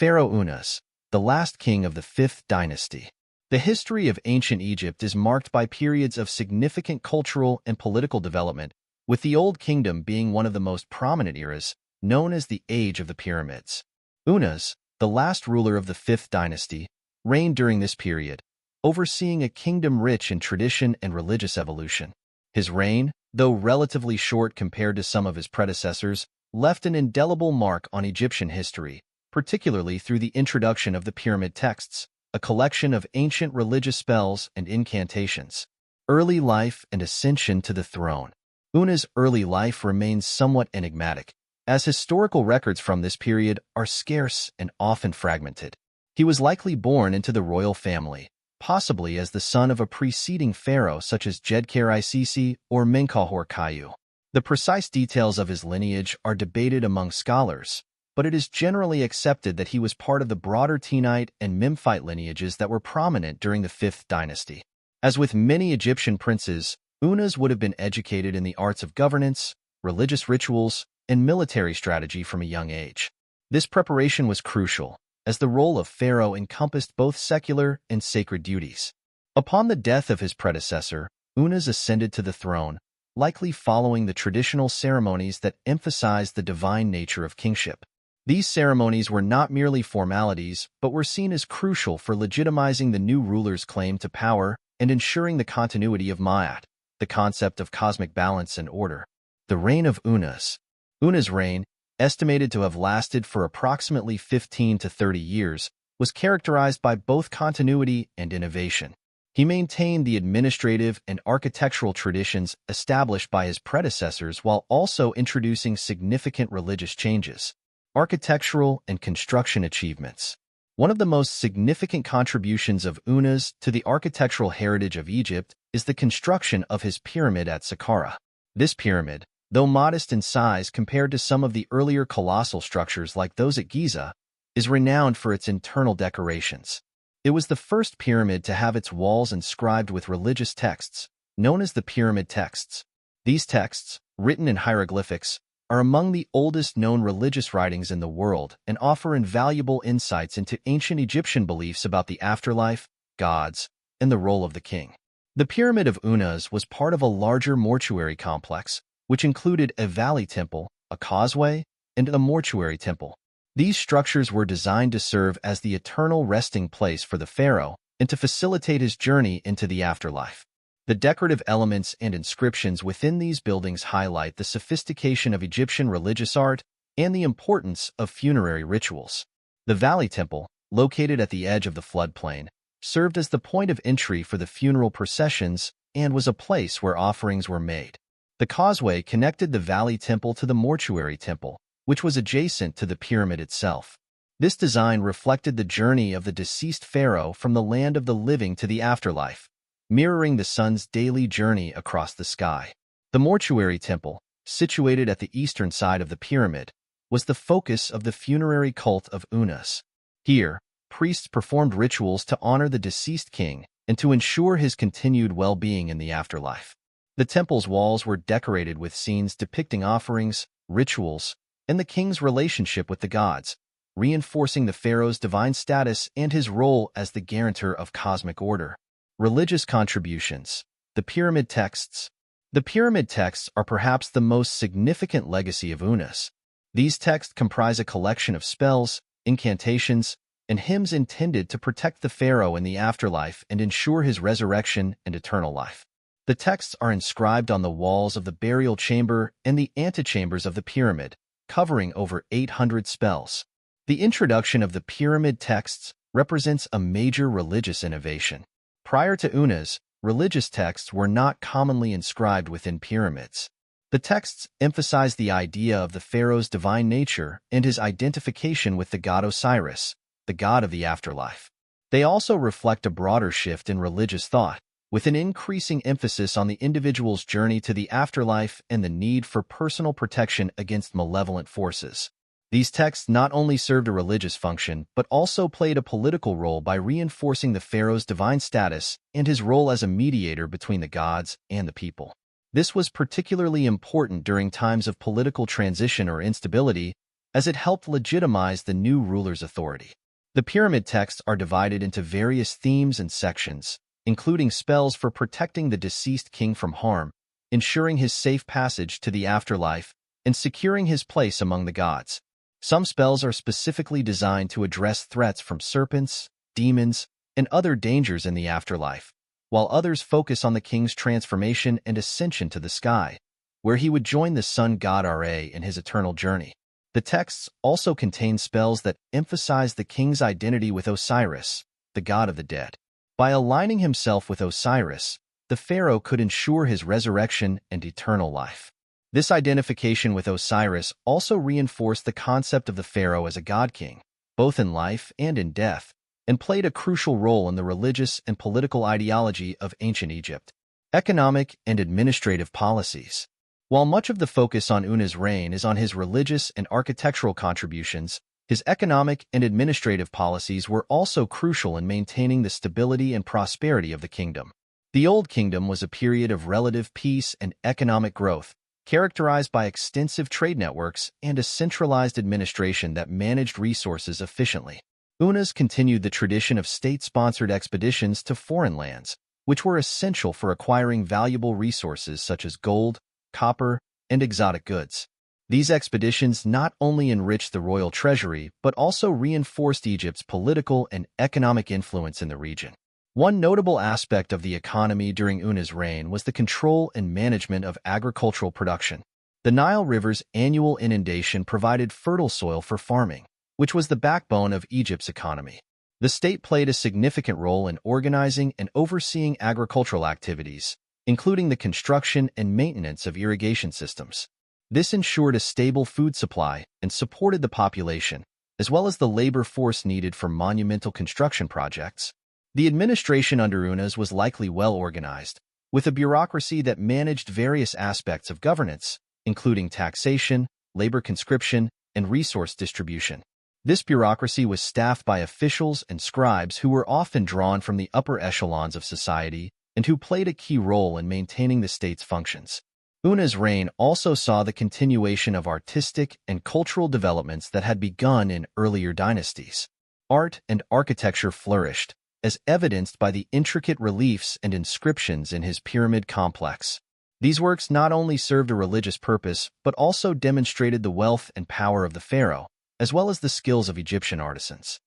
Pharaoh Unas, the last king of the 5th dynasty. The history of ancient Egypt is marked by periods of significant cultural and political development, with the Old Kingdom being one of the most prominent eras, known as the Age of the Pyramids. Unas, the last ruler of the 5th dynasty, reigned during this period, overseeing a kingdom rich in tradition and religious evolution. His reign, though relatively short compared to some of his predecessors, left an indelible mark on Egyptian history, particularly through the introduction of the pyramid texts, a collection of ancient religious spells and incantations. Early life and ascension to the throne. Unas' early life remains somewhat enigmatic, as historical records from this period are scarce and often fragmented. He was likely born into the royal family, possibly as the son of a preceding pharaoh such as Djedkar-i-Sisi or Menkaure-Khayu. The precise details of his lineage are debated among scholars, but it is generally accepted that he was part of the broader Tenite and Memphite lineages that were prominent during the 5th dynasty. As with many Egyptian princes, Unas would have been educated in the arts of governance, religious rituals, and military strategy from a young age. This preparation was crucial, as the role of pharaoh encompassed both secular and sacred duties. Upon the death of his predecessor, Unas ascended to the throne, likely following the traditional ceremonies that emphasized the divine nature of kingship. These ceremonies were not merely formalities, but were seen as crucial for legitimizing the new ruler's claim to power and ensuring the continuity of Ma'at, the concept of cosmic balance and order. The reign of Unas. Unas' reign, estimated to have lasted for approximately 15 to 30 years, was characterized by both continuity and innovation. He maintained the administrative and architectural traditions established by his predecessors while also introducing significant religious changes. Architectural and construction achievements. One of the most significant contributions of Unas to the architectural heritage of Egypt is the construction of his pyramid at Saqqara. This pyramid, though modest in size compared to some of the earlier colossal structures like those at Giza, is renowned for its internal decorations. It was the first pyramid to have its walls inscribed with religious texts, known as the pyramid texts. These texts, written in hieroglyphics, are among the oldest known religious writings in the world and offer invaluable insights into ancient Egyptian beliefs about the afterlife, gods, and the role of the king. The Pyramid of Unas was part of a larger mortuary complex, which included a valley temple, a causeway, and a mortuary temple. These structures were designed to serve as the eternal resting place for the pharaoh and to facilitate his journey into the afterlife. The decorative elements and inscriptions within these buildings highlight the sophistication of Egyptian religious art and the importance of funerary rituals. The Valley Temple, located at the edge of the floodplain, served as the point of entry for the funeral processions and was a place where offerings were made. The causeway connected the Valley Temple to the Mortuary Temple, which was adjacent to the pyramid itself. This design reflected the journey of the deceased pharaoh from the land of the living to the afterlife, mirroring the sun's daily journey across the sky. The Mortuary Temple, situated at the eastern side of the pyramid, was the focus of the funerary cult of Unas. Here, priests performed rituals to honor the deceased king and to ensure his continued well-being in the afterlife. The temple's walls were decorated with scenes depicting offerings, rituals, and the king's relationship with the gods, reinforcing the pharaoh's divine status and his role as the guarantor of cosmic order. Religious contributions. The Pyramid Texts. The Pyramid Texts are perhaps the most significant legacy of Unas. These texts comprise a collection of spells, incantations, and hymns intended to protect the pharaoh in the afterlife and ensure his resurrection and eternal life. The texts are inscribed on the walls of the burial chamber and the antechambers of the pyramid, covering over 800 spells. The introduction of the Pyramid Texts represents a major religious innovation. Prior to Unas, religious texts were not commonly inscribed within pyramids. The texts emphasize the idea of the pharaoh's divine nature and his identification with the god Osiris, the god of the afterlife. They also reflect a broader shift in religious thought, with an increasing emphasis on the individual's journey to the afterlife and the need for personal protection against malevolent forces. These texts not only served a religious function, but also played a political role by reinforcing the pharaoh's divine status and his role as a mediator between the gods and the people. This was particularly important during times of political transition or instability, as it helped legitimize the new ruler's authority. The pyramid texts are divided into various themes and sections, including spells for protecting the deceased king from harm, ensuring his safe passage to the afterlife, and securing his place among the gods. Some spells are specifically designed to address threats from serpents, demons, and other dangers in the afterlife, while others focus on the king's transformation and ascension to the sky, where he would join the sun god Ra in his eternal journey. The texts also contain spells that emphasize the king's identity with Osiris, the god of the dead. By aligning himself with Osiris, the pharaoh could ensure his resurrection and eternal life. This identification with Osiris also reinforced the concept of the pharaoh as a god-king, both in life and in death, and played a crucial role in the religious and political ideology of ancient Egypt. Economic and administrative policies. While much of the focus on Una's reign is on his religious and architectural contributions, his economic and administrative policies were also crucial in maintaining the stability and prosperity of the kingdom. The Old Kingdom was a period of relative peace and economic growth, characterized by extensive trade networks and a centralized administration that managed resources efficiently. Unas continued the tradition of state-sponsored expeditions to foreign lands, which were essential for acquiring valuable resources such as gold, copper, and exotic goods. These expeditions not only enriched the royal treasury but also reinforced Egypt's political and economic influence in the region. One notable aspect of the economy during Una's reign was the control and management of agricultural production. The Nile River's annual inundation provided fertile soil for farming, which was the backbone of Egypt's economy. The state played a significant role in organizing and overseeing agricultural activities, including the construction and maintenance of irrigation systems. This ensured a stable food supply and supported the population, as well as the labor force needed for monumental construction projects. The administration under Unas was likely well organized, with a bureaucracy that managed various aspects of governance, including taxation, labor conscription, and resource distribution. This bureaucracy was staffed by officials and scribes who were often drawn from the upper echelons of society and who played a key role in maintaining the state's functions. Una's reign also saw the continuation of artistic and cultural developments that had begun in earlier dynasties. Art and architecture flourished, as evidenced by the intricate reliefs and inscriptions in his pyramid complex. These works not only served a religious purpose but also demonstrated the wealth and power of the pharaoh, as well as the skills of Egyptian artisans.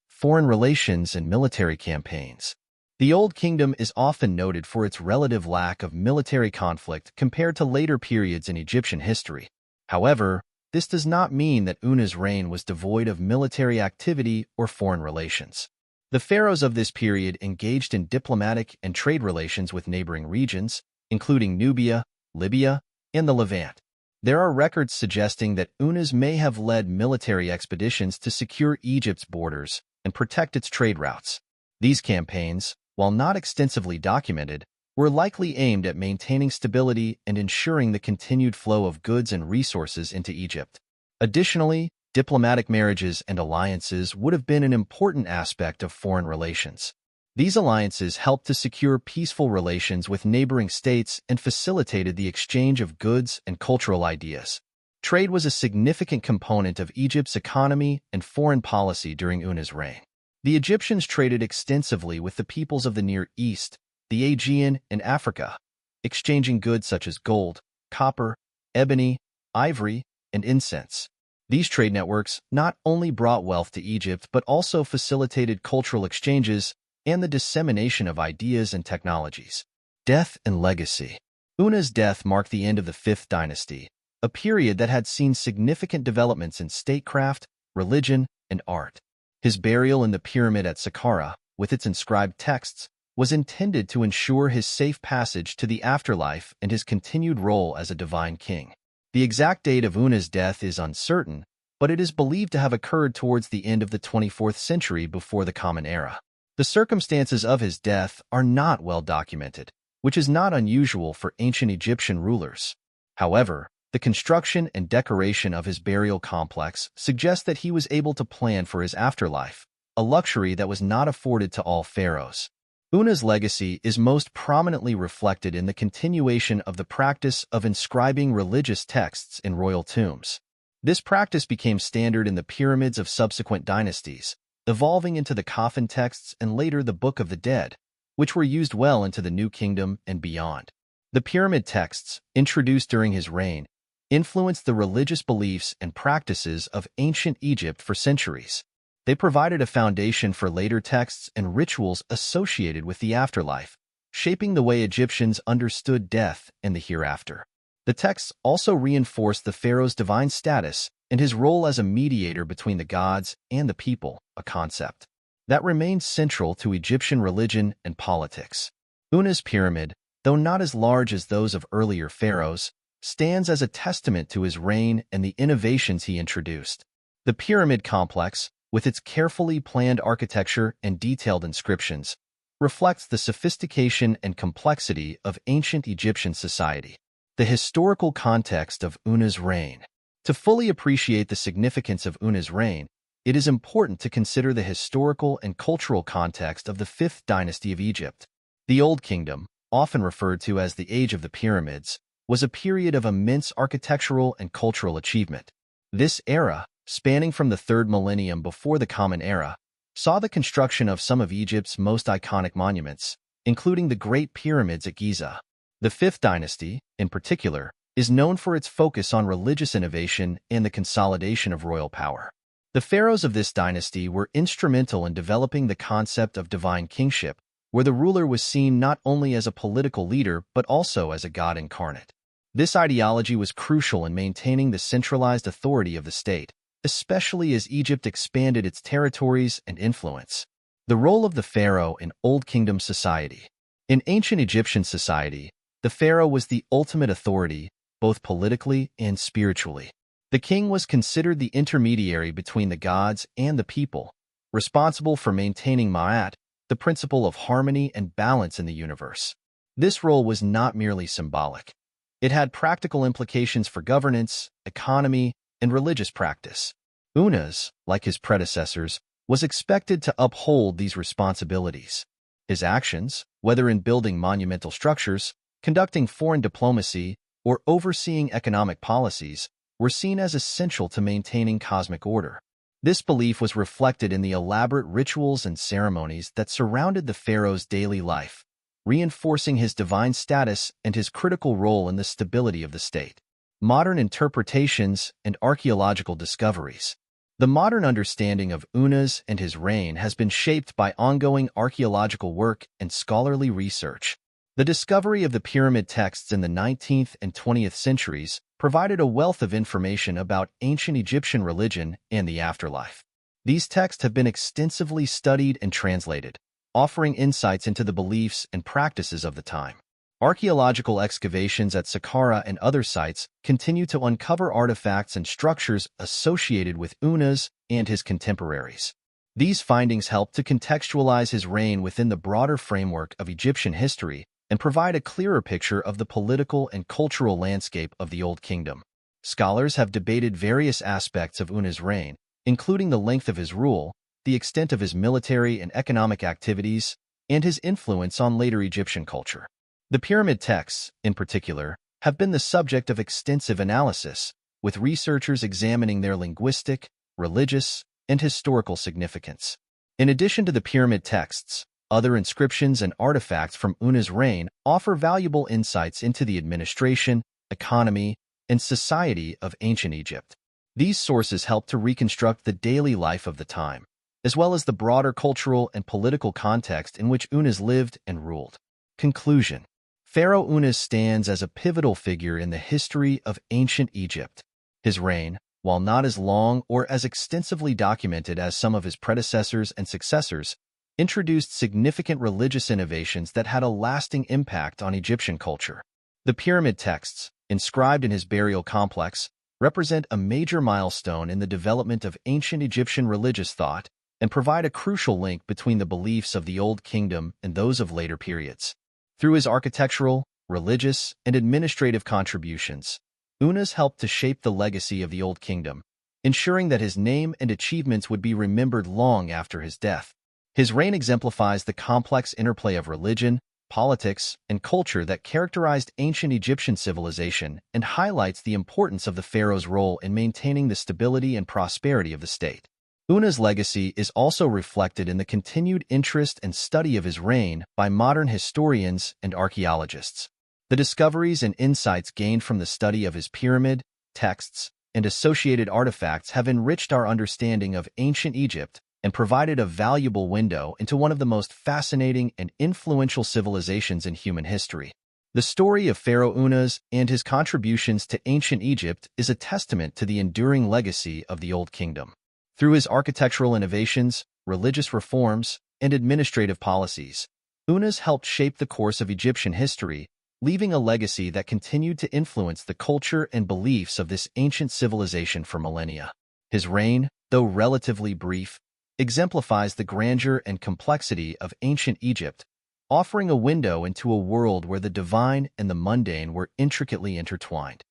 Foreign relations and military campaigns. The Old Kingdom is often noted for its relative lack of military conflict compared to later periods in Egyptian history. However, this does not mean that Una's reign was devoid of military activity or foreign relations. The pharaohs of this period engaged in diplomatic and trade relations with neighboring regions, including Nubia, Libya, and the Levant. There are records suggesting that Unas may have led military expeditions to secure Egypt's borders and protect its trade routes. These campaigns, while not extensively documented, were likely aimed at maintaining stability and ensuring the continued flow of goods and resources into Egypt. Additionally, diplomatic marriages and alliances would have been an important aspect of foreign relations. These alliances helped to secure peaceful relations with neighboring states and facilitated the exchange of goods and cultural ideas. Trade was a significant component of Egypt's economy and foreign policy during Una's reign. The Egyptians traded extensively with the peoples of the Near East, the Aegean, and Africa, exchanging goods such as gold, copper, ebony, ivory, and incense. These trade networks not only brought wealth to Egypt but also facilitated cultural exchanges and the dissemination of ideas and technologies. Death and legacy. Una's death marked the end of the Fifth Dynasty, a period that had seen significant developments in statecraft, religion, and art. His burial in the pyramid at Saqqara, with its inscribed texts, was intended to ensure his safe passage to the afterlife and his continued role as a divine king. The exact date of Una's death is uncertain, but it is believed to have occurred towards the end of the 24th century before the Common Era. The circumstances of his death are not well documented, which is not unusual for ancient Egyptian rulers. However, the construction and decoration of his burial complex suggest that he was able to plan for his afterlife, a luxury that was not afforded to all pharaohs. Una's legacy is most prominently reflected in the continuation of the practice of inscribing religious texts in royal tombs. This practice became standard in the pyramids of subsequent dynasties, evolving into the coffin texts and later the Book of the Dead, which were used well into the New Kingdom and beyond. The pyramid texts, introduced during his reign, influenced the religious beliefs and practices of ancient Egypt for centuries. They provided a foundation for later texts and rituals associated with the afterlife, shaping the way Egyptians understood death and the hereafter. The texts also reinforced the pharaoh's divine status and his role as a mediator between the gods and the people, a concept that remained central to Egyptian religion and politics. Una's pyramid, though not as large as those of earlier pharaohs, stands as a testament to his reign and the innovations he introduced. The pyramid complex, with its carefully planned architecture and detailed inscriptions, reflects the sophistication and complexity of ancient Egyptian society. The historical context of Una's reign. To fully appreciate the significance of Una's reign, it is important to consider the historical and cultural context of the 5th dynasty of Egypt. The Old Kingdom, often referred to as the Age of the Pyramids, was a period of immense architectural and cultural achievement. This era, spanning from the 3rd millennium before the Common Era, saw the construction of some of Egypt's most iconic monuments, including the Great Pyramids at Giza. The 5th dynasty, in particular, is known for its focus on religious innovation and the consolidation of royal power. The pharaohs of this dynasty were instrumental in developing the concept of divine kingship, where the ruler was seen not only as a political leader but also as a god incarnate. This ideology was crucial in maintaining the centralized authority of the state, especially as Egypt expanded its territories and influence. The role of the pharaoh in Old Kingdom society. In ancient Egyptian society, the pharaoh was the ultimate authority, both politically and spiritually. The king was considered the intermediary between the gods and the people, responsible for maintaining Ma'at, the principle of harmony and balance in the universe. This role was not merely symbolic. It had practical implications for governance, economy, and religious practice. Unas, like his predecessors, was expected to uphold these responsibilities. His actions, whether in building monumental structures, conducting foreign diplomacy, or overseeing economic policies, were seen as essential to maintaining cosmic order. This belief was reflected in the elaborate rituals and ceremonies that surrounded the pharaoh's daily life, reinforcing his divine status and his critical role in the stability of the state. Modern interpretations and archaeological discoveries. The modern understanding of Unas and his reign has been shaped by ongoing archaeological work and scholarly research. The discovery of the pyramid texts in the 19th and 20th centuries provided a wealth of information about ancient Egyptian religion and the afterlife. These texts have been extensively studied and translated, offering insights into the beliefs and practices of the time. Archaeological excavations at Saqqara and other sites continue to uncover artifacts and structures associated with Unas and his contemporaries. These findings help to contextualize his reign within the broader framework of Egyptian history and provide a clearer picture of the political and cultural landscape of the Old Kingdom. Scholars have debated various aspects of Unas' reign, including the length of his rule, the extent of his military and economic activities, and his influence on later Egyptian culture. The pyramid texts, in particular, have been the subject of extensive analysis, with researchers examining their linguistic, religious, and historical significance. In addition to the pyramid texts, other inscriptions and artifacts from Unas' reign offer valuable insights into the administration, economy, and society of ancient Egypt. These sources help to reconstruct the daily life of the time, as well as the broader cultural and political context in which Unas lived and ruled. Conclusion. Pharaoh Unas stands as a pivotal figure in the history of ancient Egypt. His reign, while not as long or as extensively documented as some of his predecessors and successors, introduced significant religious innovations that had a lasting impact on Egyptian culture. The pyramid texts, inscribed in his burial complex, represent a major milestone in the development of ancient Egyptian religious thought and provide a crucial link between the beliefs of the Old Kingdom and those of later periods. Through his architectural, religious, and administrative contributions, Unas helped to shape the legacy of the Old Kingdom, ensuring that his name and achievements would be remembered long after his death. His reign exemplifies the complex interplay of religion, politics, and culture that characterized ancient Egyptian civilization and highlights the importance of the pharaoh's role in maintaining the stability and prosperity of the state. Una's legacy is also reflected in the continued interest and study of his reign by modern historians and archaeologists. The discoveries and insights gained from the study of his pyramid, texts, and associated artifacts have enriched our understanding of ancient Egypt and provided a valuable window into one of the most fascinating and influential civilizations in human history. The story of Pharaoh Unas and his contributions to ancient Egypt is a testament to the enduring legacy of the Old Kingdom. Through his architectural innovations, religious reforms, and administrative policies, Unas helped shape the course of Egyptian history, leaving a legacy that continued to influence the culture and beliefs of this ancient civilization for millennia. His reign, though relatively brief, exemplifies the grandeur and complexity of ancient Egypt, offering a window into a world where the divine and the mundane were intricately intertwined.